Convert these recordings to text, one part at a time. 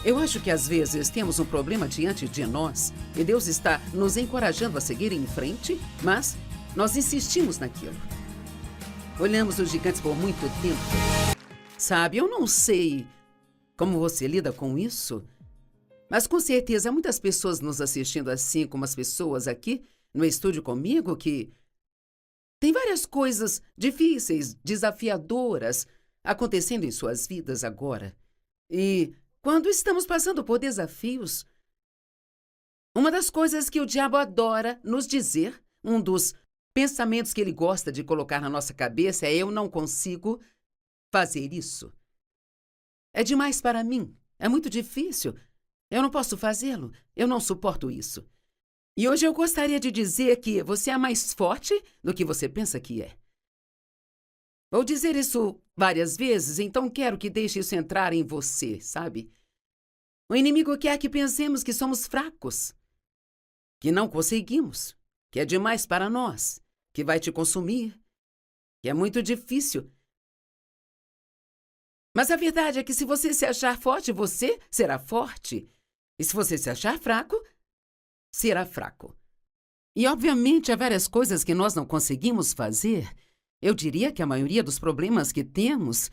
Eu acho que às vezes temos um problema diante de nós e Deus está nos encorajando a seguir em frente, mas nós insistimos naquilo. Olhamos os gigantes por muito tempo. Sabe, eu não sei como você lida com isso, mas com certeza há muitas pessoas nos assistindo, assim como as pessoas aqui no estúdio comigo, que tem várias coisas difíceis, desafiadoras acontecendo em suas vidas agora. E quando estamos passando por desafios, uma das coisas que o diabo adora nos dizer, um dos pensamentos que ele gosta de colocar na nossa cabeça é: eu não consigo fazer isso. É demais para mim, é muito difícil, eu não posso fazê-lo, eu não suporto isso. E hoje eu gostaria de dizer que você é mais forte do que você pensa que é. Vou dizer isso várias vezes, então quero que deixe isso entrar em você, sabe? O inimigo quer que pensemos que somos fracos, que não conseguimos, que é demais para nós, que vai te consumir, que é muito difícil. Mas a verdade é que se você se achar forte, você será forte. E se você se achar fraco, será fraco. E obviamente há várias coisas que nós não conseguimos fazer. Eu diria que a maioria dos problemas que temos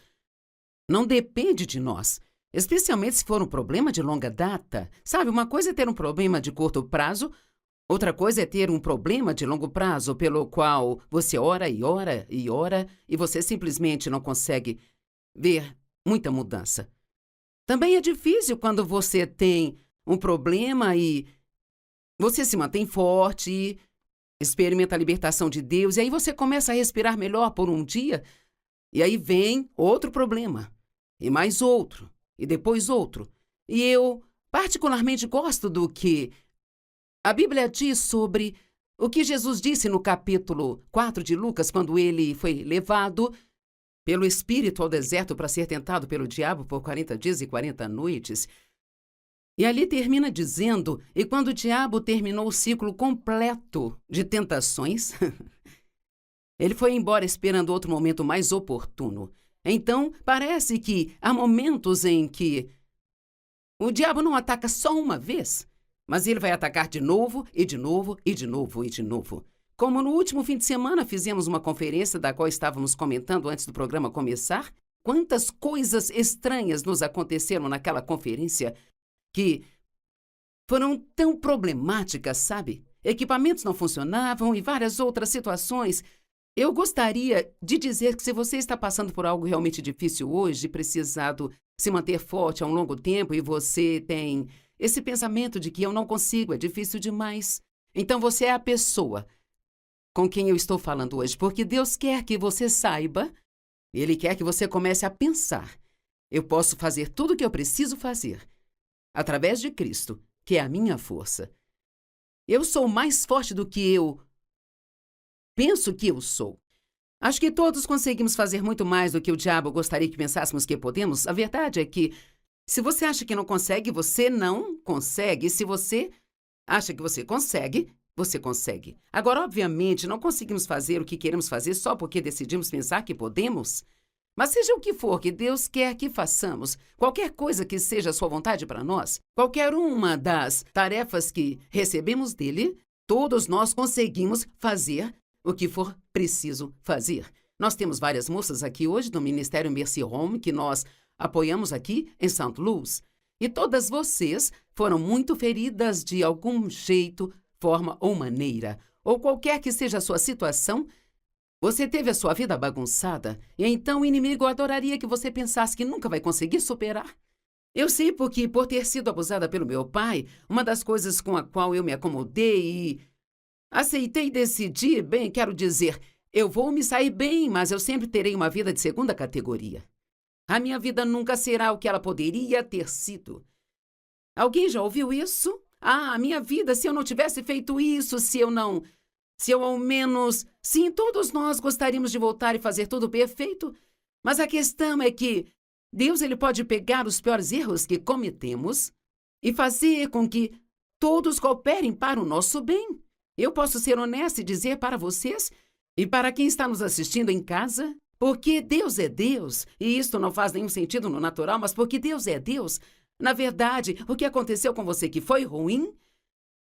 não depende de nós, especialmente se for um problema de longa data. Sabe, uma coisa é ter um problema de curto prazo, outra coisa é ter um problema de longo prazo pelo qual você ora e ora e ora e você simplesmente não consegue ver muita mudança. Também é difícil quando você tem um problema e você se mantém forte e experimenta a libertação de Deus, e aí você começa a respirar melhor por um dia, e aí vem outro problema, e mais outro, e depois outro. E eu particularmente gosto do que a Bíblia diz sobre o que Jesus disse no capítulo 4 de Lucas, quando ele foi levado pelo Espírito ao deserto para ser tentado pelo diabo por 40 dias e 40 noites. E ali termina dizendo: e quando o diabo terminou o ciclo completo de tentações, ele foi embora esperando outro momento mais oportuno. Então, parece que há momentos em que o diabo não ataca só uma vez, mas ele vai atacar de novo, e de novo, e de novo, e de novo. Como no último fim de semana fizemos uma conferência da qual estávamos comentando antes do programa começar, quantas coisas estranhas nos aconteceram naquela conferência que foram tão problemáticas, sabe? Equipamentos não funcionavam e várias outras situações. Eu gostaria de dizer que se você está passando por algo realmente difícil hoje, precisado se manter forte há um longo tempo e você tem esse pensamento de que eu não consigo, é difícil demais, então você é a pessoa com quem eu estou falando hoje, porque Deus quer que você saiba, Ele quer que você comece a pensar: eu posso fazer tudo o que eu preciso fazer através de Cristo, que é a minha força. Eu sou mais forte do que eu penso que eu sou. Acho que todos conseguimos fazer muito mais do que o diabo gostaria que pensássemos que podemos. A verdade é que, se você acha que não consegue, você não consegue. E se você acha que você consegue, você consegue. Agora, obviamente, não conseguimos fazer o que queremos fazer só porque decidimos pensar que podemos. Mas seja o que for que Deus quer que façamos, qualquer coisa que seja a sua vontade para nós, qualquer uma das tarefas que recebemos dele, todos nós conseguimos fazer o que for preciso fazer. Nós temos várias moças aqui hoje do Ministério Mercy Home que nós apoiamos aqui em St. Louis. E todas vocês foram muito feridas de algum jeito, forma ou maneira. Ou qualquer que seja a sua situação, você teve a sua vida bagunçada e então o inimigo adoraria que você pensasse que nunca vai conseguir superar. Eu sei porque, por ter sido abusada pelo meu pai, uma das coisas com a qual eu me acomodei e aceitei e decidi, bem, quero dizer, eu vou me sair bem, mas eu sempre terei uma vida de segunda categoria. A minha vida nunca será o que ela poderia ter sido. Alguém já ouviu isso? Ah, a minha vida, se eu não tivesse feito isso, se eu ao menos... Sim, todos nós gostaríamos de voltar e fazer tudo perfeito, mas a questão é que Deus ele pode pegar os piores erros que cometemos e fazer com que todos cooperem para o nosso bem. Eu posso ser honesta e dizer para vocês e para quem está nos assistindo em casa, porque Deus é Deus, e isto não faz nenhum sentido no natural, mas porque Deus é Deus, Na verdade, o que aconteceu com você que foi ruim,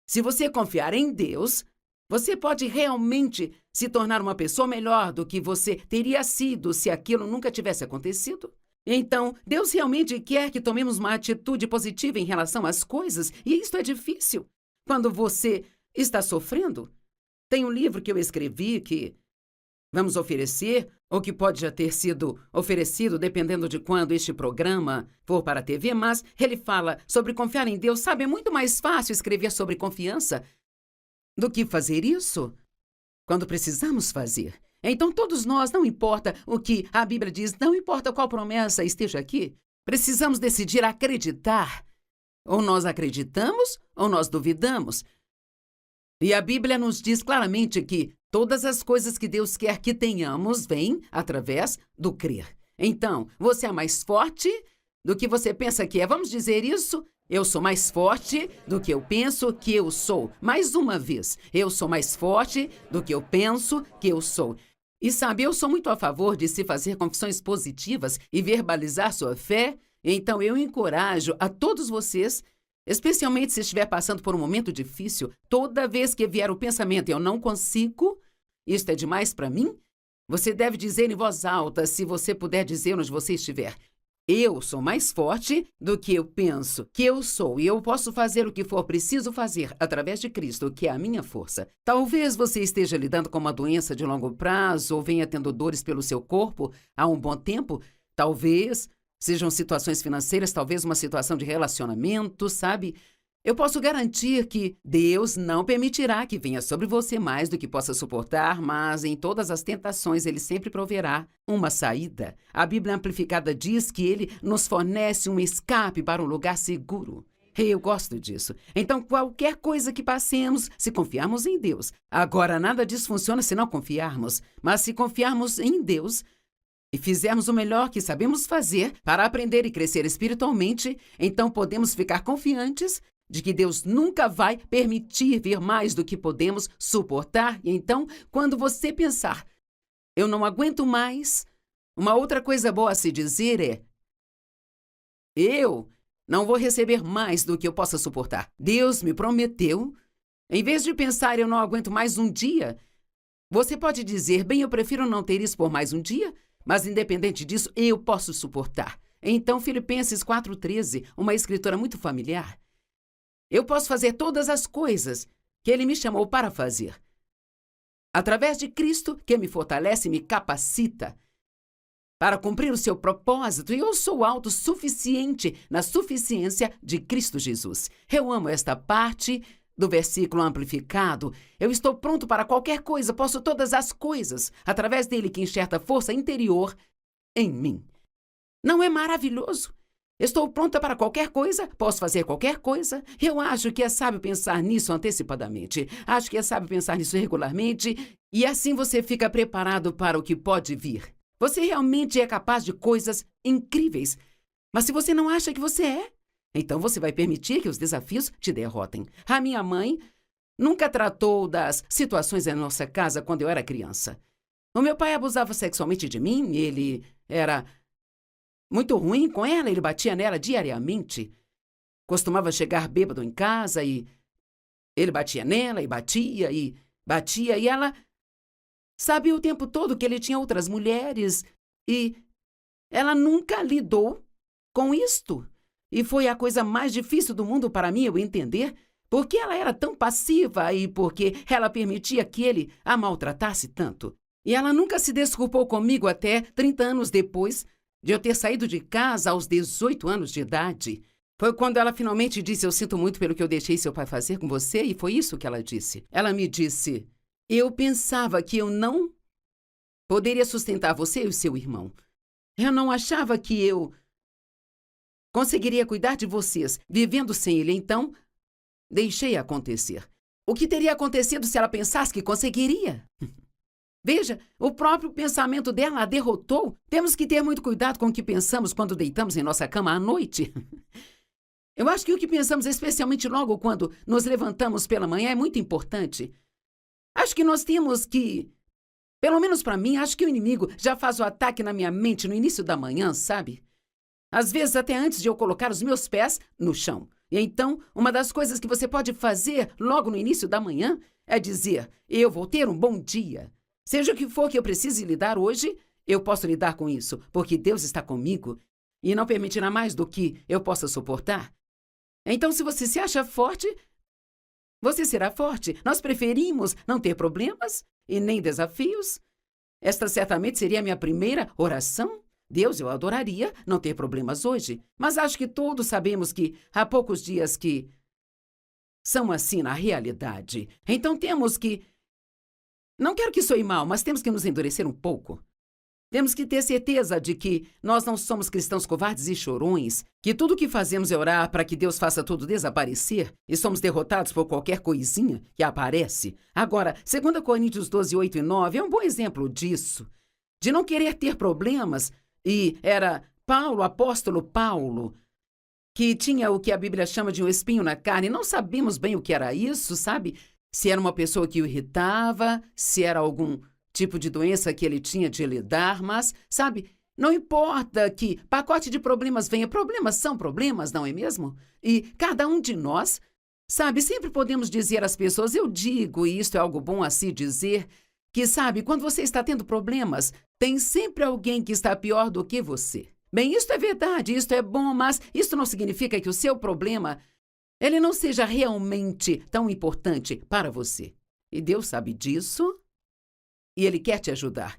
se você confiar em Deus, você pode realmente se tornar uma pessoa melhor do que você teria sido se aquilo nunca tivesse acontecido. Então, Deus realmente quer que tomemos uma atitude positiva em relação às coisas, e isso é difícil. Quando você está sofrendo, tem um livro que eu escrevi que vamos oferecer, ou que pode já ter sido oferecido, dependendo de quando este programa for para a TV, mas ele fala sobre confiar em Deus. Sabe, é muito mais fácil escrever sobre confiança do que fazer isso quando precisamos fazer. Então, todos nós, não importa o que a Bíblia diz, não importa qual promessa esteja aqui, precisamos decidir acreditar. Ou nós acreditamos, ou nós duvidamos. E a Bíblia nos diz claramente que todas as coisas que Deus quer que tenhamos vêm através do crer. Então, você é mais forte do que você pensa que é. Vamos dizer isso? Eu sou mais forte do que eu penso que eu sou. Mais uma vez, eu sou mais forte do que eu penso que eu sou. E sabe, eu sou muito a favor de se fazer confissões positivas e verbalizar sua fé. Então, eu encorajo a todos vocês, especialmente se estiver passando por um momento difícil, toda vez que vier o pensamento, eu não consigo, isto é demais para mim, você deve dizer em voz alta, se você puder dizer onde você estiver. Eu sou mais forte do que eu penso que eu sou, e eu posso fazer o que for preciso fazer através de Cristo, que é a minha força. Talvez você esteja lidando com uma doença de longo prazo ou venha tendo dores pelo seu corpo há um bom tempo. Talvez sejam situações financeiras, talvez uma situação de relacionamento, sabe? Eu posso garantir que Deus não permitirá que venha sobre você mais do que possa suportar, mas em todas as tentações Ele sempre proverá uma saída. A Bíblia Amplificada diz que Ele nos fornece um escape para um lugar seguro. Eu gosto disso. Então, qualquer coisa que passemos, se confiarmos em Deus. Agora, nada disso funciona se não confiarmos, mas se confiarmos em Deus e fizermos o melhor que sabemos fazer para aprender e crescer espiritualmente, então podemos ficar confiantes de que Deus nunca vai permitir vir mais do que podemos suportar. E então, quando você pensar, eu não aguento mais, uma outra coisa boa a se dizer é, eu não vou receber mais do que eu possa suportar. Deus me prometeu. Em vez de pensar, eu não aguento mais um dia, você pode dizer, bem, eu prefiro não ter isso por mais um dia, mas independente disso, eu posso suportar. Então, Filipenses 4,13, uma escritora muito familiar, eu posso fazer todas as coisas que Ele me chamou para fazer. Através de Cristo, que me fortalece e me capacita para cumprir o seu propósito, e eu sou autossuficiente na suficiência de Cristo Jesus. Eu amo esta parte do versículo amplificado. Eu estou pronto para qualquer coisa, posso todas as coisas, através dele que enxerta força interior em mim. Não é maravilhoso? Estou pronta para qualquer coisa, posso fazer qualquer coisa. Eu acho que é sábio pensar nisso antecipadamente. Acho que é sábio pensar nisso regularmente. E assim você fica preparado para o que pode vir. Você realmente é capaz de coisas incríveis. Mas se você não acha que você é, então você vai permitir que os desafios te derrotem. A minha mãe nunca tratou das situações em nossa casa quando eu era criança. O meu pai abusava sexualmente de mim, ele era muito ruim com ela, ele batia nela diariamente. Costumava chegar bêbado em casa e ele batia nela e batia, e ela sabia o tempo todo que ele tinha outras mulheres e ela nunca lidou com isto. E foi a coisa mais difícil do mundo para mim eu entender porque ela era tão passiva e porque ela permitia que ele a maltratasse tanto. E ela nunca se desculpou comigo até 30 anos depois de eu ter saído de casa aos 18 anos de idade. Foi quando ela finalmente disse, eu sinto muito pelo que eu deixei seu pai fazer com você, e foi isso que ela disse. Ela me disse, eu pensava que eu não poderia sustentar você e o seu irmão. Eu não achava que eu conseguiria cuidar de vocês, vivendo sem ele, então deixei acontecer. O que teria acontecido se ela pensasse que conseguiria? Veja, o próprio pensamento dela a derrotou. Temos que ter muito cuidado com o que pensamos quando deitamos em nossa cama à noite. Eu acho que o que pensamos, especialmente logo quando nos levantamos pela manhã, é muito importante. Acho que nós temos que, pelo menos para mim, acho que o inimigo já faz o ataque na minha mente no início da manhã, sabe? Às vezes, até antes de eu colocar os meus pés no chão. E então, uma das coisas que você pode fazer logo no início da manhã é dizer: eu vou ter um bom dia. Seja o que for que eu precise lidar hoje, eu posso lidar com isso, porque Deus está comigo e não permitirá mais do que eu possa suportar. Então, se você se acha forte, você será forte. Nós preferimos não ter problemas e nem desafios. Esta certamente seria a minha primeira oração. Deus, eu adoraria não ter problemas hoje, mas acho que todos sabemos que há poucos dias que são assim na realidade. Então temos que... Não quero que soe mal, mas temos que nos endurecer um pouco. Temos que ter certeza de que nós não somos cristãos covardes e chorões, que tudo o que fazemos é orar para que Deus faça tudo desaparecer e somos derrotados por qualquer coisinha que aparece. Agora, 2 Coríntios 12, 8 e 9 é um bom exemplo disso, de não querer ter problemas. E era Paulo, apóstolo Paulo, que tinha o que a Bíblia chama de um espinho na carne. Não sabemos bem o que era isso, sabe? Se era uma pessoa que o irritava, se era algum tipo de doença que ele tinha de lidar, mas, sabe, não importa que pacote de problemas venha, problemas são problemas, não é mesmo? E cada um de nós, sabe, sempre podemos dizer às pessoas, eu digo, e isto é algo bom a se dizer, que, sabe, quando você está tendo problemas, tem sempre alguém que está pior do que você. Bem, isto é verdade, isto é bom, mas isto não significa que o seu problema, ele não seja realmente tão importante para você. E Deus sabe disso, e Ele quer te ajudar.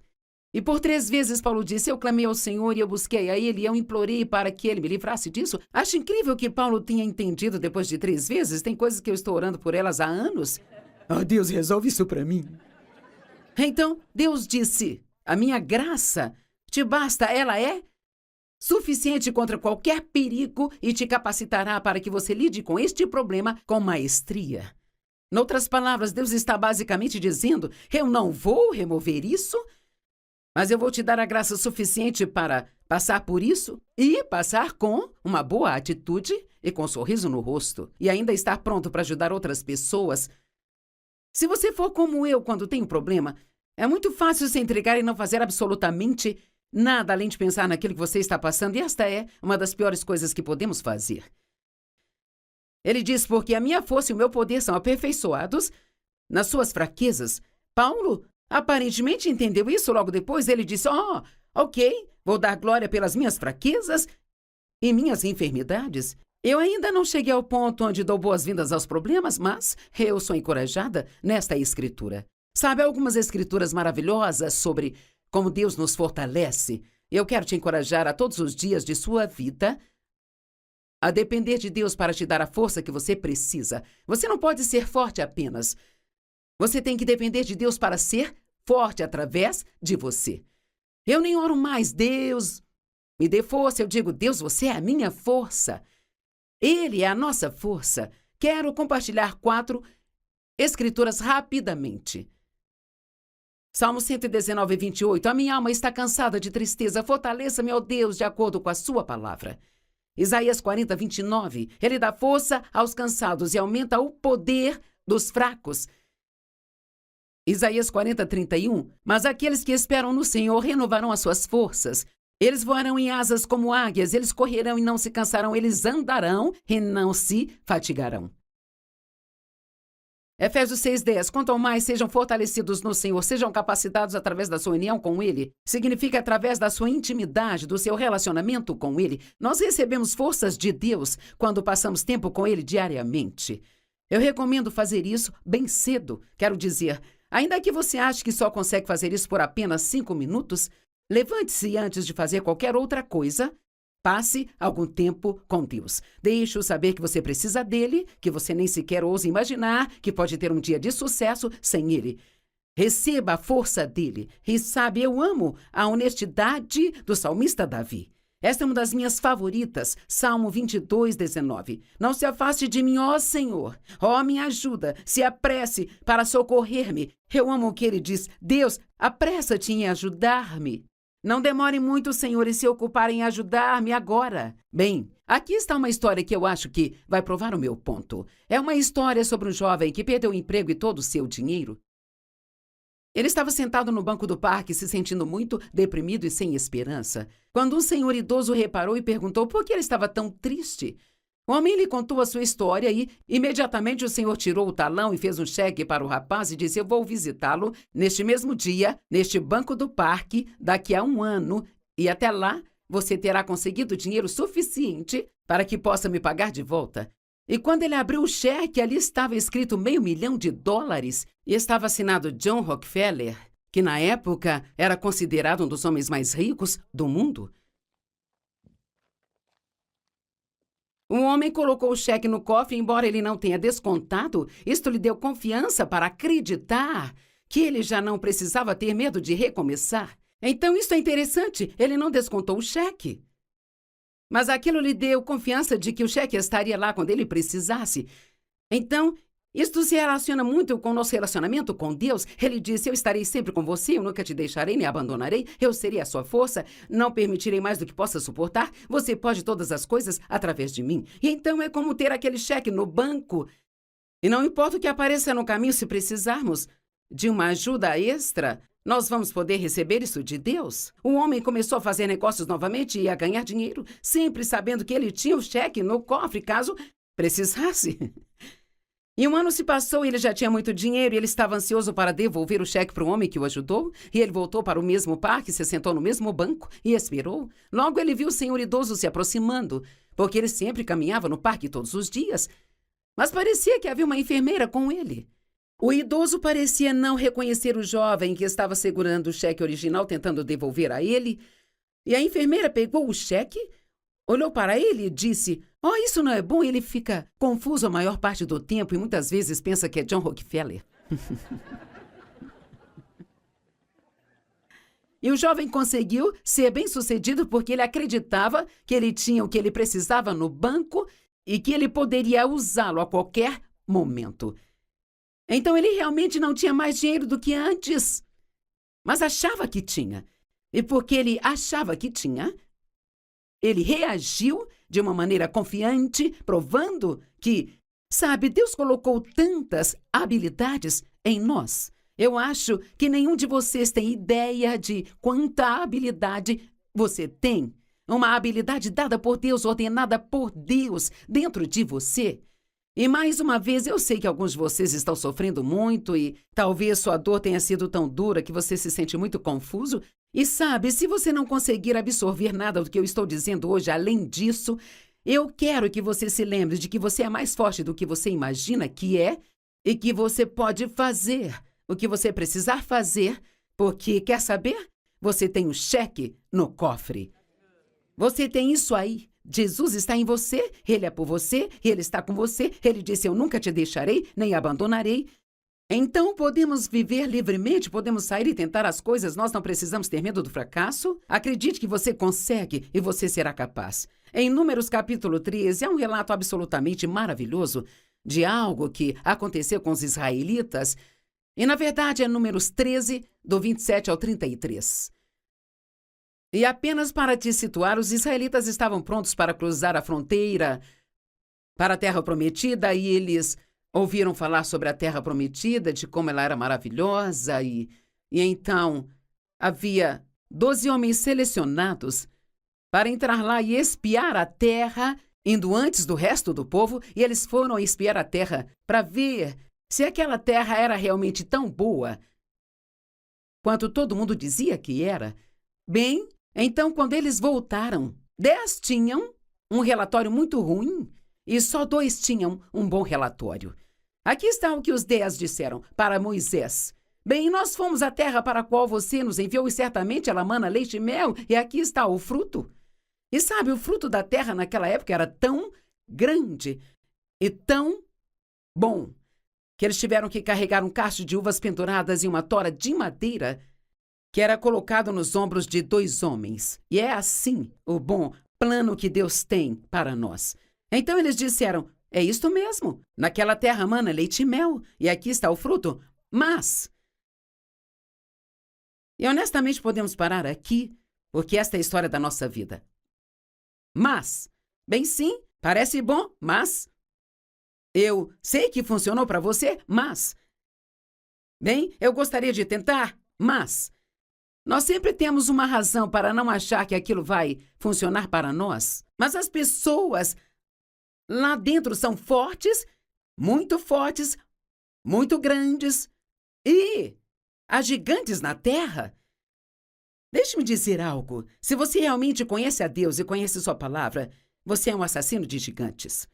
E por 3 vezes Paulo disse, eu clamei ao Senhor e eu busquei a Ele, e eu implorei para que Ele me livrasse disso. Acho incrível que Paulo tenha entendido depois de 3 vezes. Tem coisas que eu estou orando por elas há anos. Ah, Deus, resolve isso para mim. Então, Deus disse, a minha graça te basta, ela é suficiente contra qualquer perigo e te capacitará para que você lide com este problema com maestria. Noutras palavras, Deus está basicamente dizendo, eu não vou remover isso, mas eu vou te dar a graça suficiente para passar por isso e passar com uma boa atitude e com um sorriso no rosto e ainda estar pronto para ajudar outras pessoas. Se você for como eu quando tem um problema, é muito fácil se entregar e não fazer absolutamente nada além de pensar naquilo que você está passando, e esta é uma das piores coisas que podemos fazer. Ele diz, porque a minha força e o meu poder são aperfeiçoados nas suas fraquezas. Paulo aparentemente entendeu isso logo depois. Ele disse, ok, vou dar glória pelas minhas fraquezas e minhas enfermidades. Eu ainda não cheguei ao ponto onde dou boas-vindas aos problemas, mas eu sou encorajada nesta escritura. Sabe, algumas escrituras maravilhosas sobre como Deus nos fortalece. Eu quero te encorajar a todos os dias de sua vida a depender de Deus para te dar a força que você precisa. Você não pode ser forte apenas. Você tem que depender de Deus para ser forte através de você. Eu nem oro mais, Deus, me dê força. Eu digo, Deus, você é a minha força. Ele é a nossa força. Quero compartilhar 4 escrituras rapidamente. Salmo 119, 28. A minha alma está cansada de tristeza. Fortaleça-me, ó Deus, de acordo com a sua palavra. Isaías 40, 29. Ele dá força aos cansados e aumenta o poder dos fracos. Isaías 40, 31. Mas aqueles que esperam no Senhor renovarão as suas forças. Eles voarão em asas como águias, eles correrão e não se cansarão, eles andarão e não se fatigarão. Efésios 6:10. Quanto ao mais sejam fortalecidos no Senhor, sejam capacitados através da sua união com Ele. Significa através da sua intimidade, do seu relacionamento com Ele. Nós recebemos forças de Deus quando passamos tempo com Ele diariamente. Eu recomendo fazer isso bem cedo. Quero dizer, ainda que você ache que só consegue fazer isso por apenas 5 minutos, levante-se antes de fazer qualquer outra coisa. Passe algum tempo com Deus. Deixe-o saber que você precisa dele, que você nem sequer ousa imaginar que pode ter um dia de sucesso sem ele. Receba a força dele. E sabe, eu amo a honestidade do salmista Davi. Esta é uma das minhas favoritas, Salmo 22, 19. Não se afaste de mim, ó Senhor. Ó, minha ajuda, se apresse para socorrer-me. Eu amo o que ele diz. Deus, apressa-te em ajudar-me. Não demore muito, Senhor, em se ocupar em ajudar-me agora. Bem, aqui está uma história que eu acho que vai provar o meu ponto. É uma história sobre um jovem que perdeu o emprego e todo o seu dinheiro. Ele estava sentado no banco do parque, se sentindo muito deprimido e sem esperança, quando um senhor idoso reparou e perguntou por que ele estava tão triste. O homem lhe contou a sua história e, imediatamente, o senhor tirou o talão e fez um cheque para o rapaz e disse: eu vou visitá-lo neste mesmo dia, neste banco do parque, daqui a 1 ano, e até lá você terá conseguido dinheiro suficiente para que possa me pagar de volta. E quando ele abriu o cheque, ali estava escrito $500.000 e estava assinado John Rockefeller, que na época era considerado um dos homens mais ricos do mundo. O homem colocou o cheque no cofre e, embora ele não tenha descontado, isto lhe deu confiança para acreditar que ele já não precisava ter medo de recomeçar. Então, isso é interessante, ele não descontou o cheque. Mas aquilo lhe deu confiança de que o cheque estaria lá quando ele precisasse. Então, isto se relaciona muito com o nosso relacionamento com Deus. Ele disse: eu estarei sempre com você, eu nunca te deixarei nem abandonarei, eu serei a sua força, não permitirei mais do que possa suportar, você pode todas as coisas através de mim. E então é como ter aquele cheque no banco. E não importa o que apareça no caminho, se precisarmos de uma ajuda extra, nós vamos poder receber isso de Deus. O homem começou a fazer negócios novamente e a ganhar dinheiro, sempre sabendo que ele tinha o cheque no cofre, caso precisasse. E 1 ano se passou e ele já tinha muito dinheiro e ele estava ansioso para devolver o cheque para o homem que o ajudou. E ele voltou para o mesmo parque, se sentou no mesmo banco e esperou. Logo ele viu o senhor idoso se aproximando, porque ele sempre caminhava no parque todos os dias. Mas parecia que havia uma enfermeira com ele. O idoso parecia não reconhecer o jovem que estava segurando o cheque original, tentando devolver a ele. E a enfermeira pegou o cheque, olhou para ele e disse: oh, isso não é bom. Ele fica confuso a maior parte do tempo e muitas vezes pensa que é John Rockefeller. E o jovem conseguiu ser bem-sucedido porque ele acreditava que ele tinha o que ele precisava no banco e que ele poderia usá-lo a qualquer momento. Então ele realmente não tinha mais dinheiro do que antes, mas achava que tinha. E porque ele achava que tinha, ele reagiu de uma maneira confiante, provando que, sabe, Deus colocou tantas habilidades em nós. Eu acho que nenhum de vocês tem ideia de quanta habilidade você tem. Uma habilidade dada por Deus, ordenada por Deus dentro de você. E mais uma vez, eu sei que alguns de vocês estão sofrendo muito e talvez sua dor tenha sido tão dura que você se sente muito confuso. E sabe, se você não conseguir absorver nada do que eu estou dizendo hoje, além disso, eu quero que você se lembre de que você é mais forte do que você imagina que é e que você pode fazer o que você precisar fazer, porque, quer saber? Você tem um cheque no cofre. Você tem isso aí. Jesus está em você, Ele é por você, Ele está com você. Ele disse: eu nunca te deixarei, nem abandonarei. Então, podemos viver livremente, podemos sair e tentar as coisas, nós não precisamos ter medo do fracasso. Acredite que você consegue e você será capaz. Em Números capítulo 13, há um relato absolutamente maravilhoso de algo que aconteceu com os israelitas. E, na verdade, é Números 13, do 27 ao 33. E apenas para te situar, os israelitas estavam prontos para cruzar a fronteira para a Terra Prometida e eles ouviram falar sobre a Terra Prometida, de como ela era maravilhosa e então havia 12 homens selecionados para entrar lá e espiar a terra, indo antes do resto do povo, e eles foram espiar a terra para ver se aquela terra era realmente tão boa quanto todo mundo dizia que era. Bem, então, quando eles voltaram, 10 tinham um relatório muito ruim e só 2 tinham um bom relatório. Aqui está o que os 10 disseram para Moisés. Bem, nós fomos à terra para a qual você nos enviou e certamente ela mana leite e mel, e aqui está o fruto. E sabe, o fruto da terra naquela época era tão grande e tão bom que eles tiveram que carregar um cacho de uvas penduradas em uma tora de madeira que era colocado nos ombros de 2 homens. E é assim o bom plano que Deus tem para nós. Então eles disseram: é isto mesmo, naquela terra mana leite e mel, e aqui está o fruto, mas... E honestamente podemos parar aqui, porque esta é a história da nossa vida. Mas, bem sim, parece bom, mas... Eu sei que funcionou para você, mas... Bem, eu gostaria de tentar, mas nós sempre temos uma razão para não achar que aquilo vai funcionar para nós. Mas as pessoas lá dentro são fortes, muito grandes e há gigantes na Terra. Deixe-me dizer algo. Se você realmente conhece a Deus e conhece sua palavra, você é um assassino de gigantes.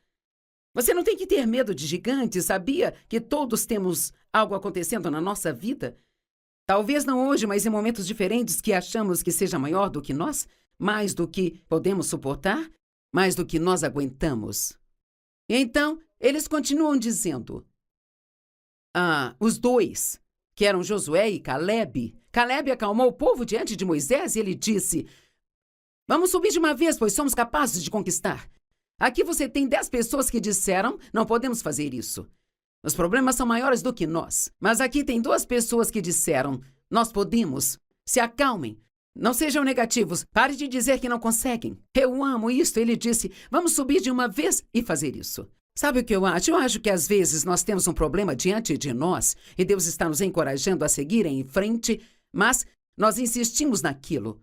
Você não tem que ter medo de gigantes, sabia que todos temos algo acontecendo na nossa vida? Talvez não hoje, mas em momentos diferentes que achamos que seja maior do que nós, mais do que podemos suportar, mais do que nós aguentamos. E então, eles continuam dizendo, os dois, que eram Josué e Caleb. Caleb acalmou o povo diante de Moisés e ele disse, vamos subir de uma vez, pois somos capazes de conquistar. Aqui você tem 10 pessoas que disseram, não podemos fazer isso. Os problemas são maiores do que nós. Mas aqui tem 2 pessoas que disseram, nós podemos. Se acalmem. Não sejam negativos. Pare de dizer que não conseguem. Eu amo isto. Ele disse, vamos subir de uma vez e fazer isso. Sabe o que eu acho? Eu acho que às vezes nós temos um problema diante de nós e Deus está nos encorajando a seguir em frente, mas nós insistimos naquilo,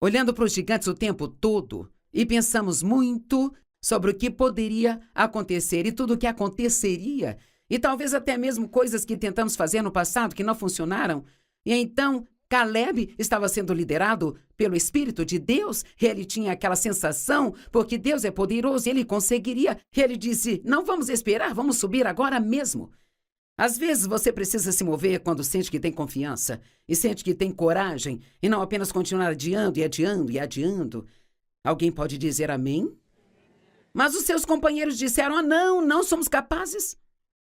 olhando para os gigantes o tempo todo e pensamos muito sobre o que poderia acontecer e tudo o que aconteceria e talvez até mesmo coisas que tentamos fazer no passado que não funcionaram. E então Caleb estava sendo liderado pelo Espírito de Deus. Ele tinha aquela sensação, porque Deus é poderoso e ele conseguiria. Ele disse, não vamos esperar, vamos subir agora mesmo. Às vezes você precisa se mover quando sente que tem confiança e sente que tem coragem e não apenas continuar adiando e adiando e adiando. Alguém pode dizer amém? Mas os seus companheiros disseram, não somos capazes.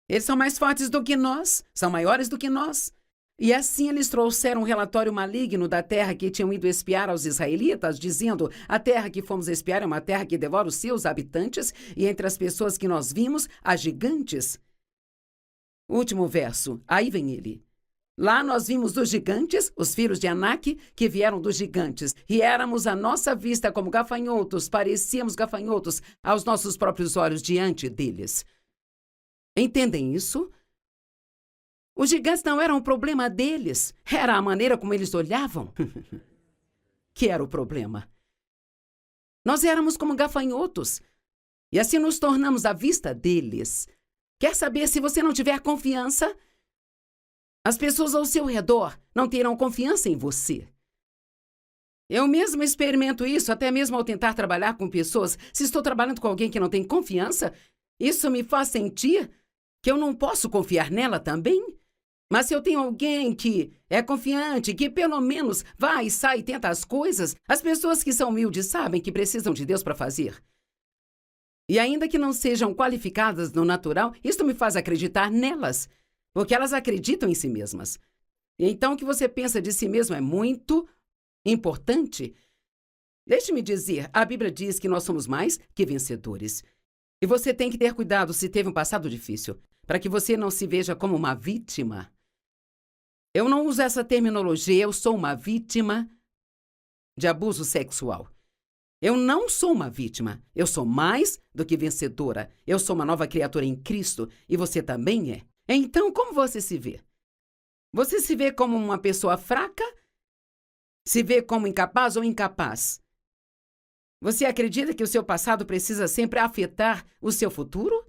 Eles são mais fortes do que nós, são maiores do que nós. E assim eles trouxeram um relatório maligno da terra que tinham ido espiar aos israelitas, dizendo, a terra que fomos espiar é uma terra que devora os seus habitantes, e entre as pessoas que nós vimos, há gigantes. Último verso, aí vem ele. Lá nós vimos os gigantes, os filhos de Anak, que vieram dos gigantes, e éramos à nossa vista como gafanhotos, parecíamos gafanhotos aos nossos próprios olhos diante deles. Entendem isso? Os gigantes não eram o problema deles, era a maneira como eles olhavam que era o problema. Nós éramos como gafanhotos, e assim nos tornamos à vista deles. Quer saber, se você não tiver confiança, as pessoas ao seu redor não terão confiança em você. Eu mesmo experimento isso, até mesmo ao tentar trabalhar com pessoas. Se estou trabalhando com alguém que não tem confiança, isso me faz sentir que eu não posso confiar nela também. Mas se eu tenho alguém que é confiante, que pelo menos vai, sai e tenta as coisas, as pessoas que são humildes sabem que precisam de Deus para fazer. E ainda que não sejam qualificadas no natural, isso me faz acreditar nelas, porque elas acreditam em si mesmas. E então o que você pensa de si mesmo é muito importante. Deixe-me dizer, a Bíblia diz que nós somos mais que vencedores. E você tem que ter cuidado se teve um passado difícil, para que você não se veja como uma vítima. Eu não uso essa terminologia, eu sou uma vítima de abuso sexual. Eu não sou uma vítima, eu sou mais do que vencedora. Eu sou uma nova criatura em Cristo e você também é. Então, como você se vê? Você se vê como uma pessoa fraca? Se vê como incapaz ou incapaz? Você acredita que o seu passado precisa sempre afetar o seu futuro?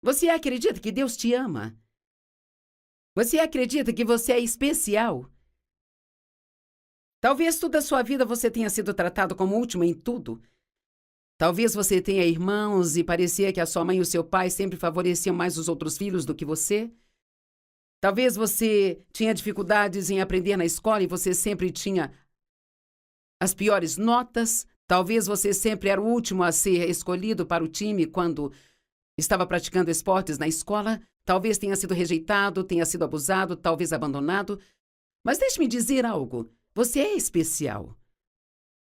Você acredita que Deus te ama? Você acredita que você é especial? Talvez toda a sua vida você tenha sido tratado como último em tudo. Talvez você tenha irmãos e parecia que a sua mãe e o seu pai sempre favoreciam mais os outros filhos do que você. Talvez você tinha dificuldades em aprender na escola e você sempre tinha as piores notas. Talvez você sempre era o último a ser escolhido para o time quando estava praticando esportes na escola. Talvez tenha sido rejeitado, tenha sido abusado, talvez abandonado. Mas deixe-me dizer algo. Você é especial.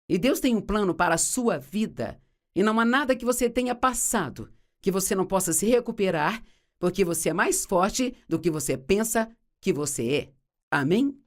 E Deus tem um plano para a sua vida. E não há nada que você tenha passado que você não possa se recuperar, porque você é mais forte do que você pensa que você é. Amém?